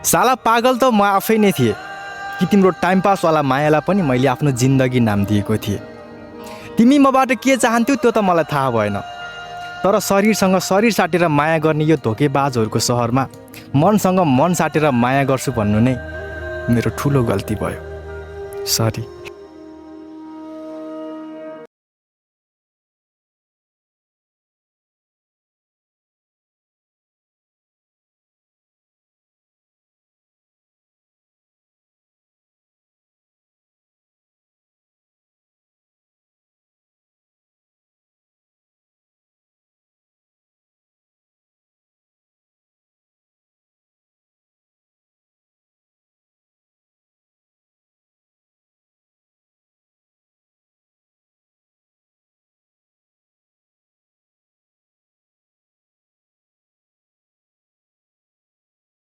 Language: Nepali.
साला पागल त म आफै नै थिएँ कि तिम्रो टाइम पासवाला मायालाई पनि मैले आफ्नो जिन्दगी नाम दिएको थिएँ। तिमी मबाट के चाहन्थ्यौ त्यो त मलाई थाहा भएन, तर शरीरसँग शरीर साटेर माया गर्ने यो धोकेबाजहरूको सहरमा मनसँग मन साटेर माया गर्छु भन्नु नै मेरो ठुलो गल्ती भयो। सरी।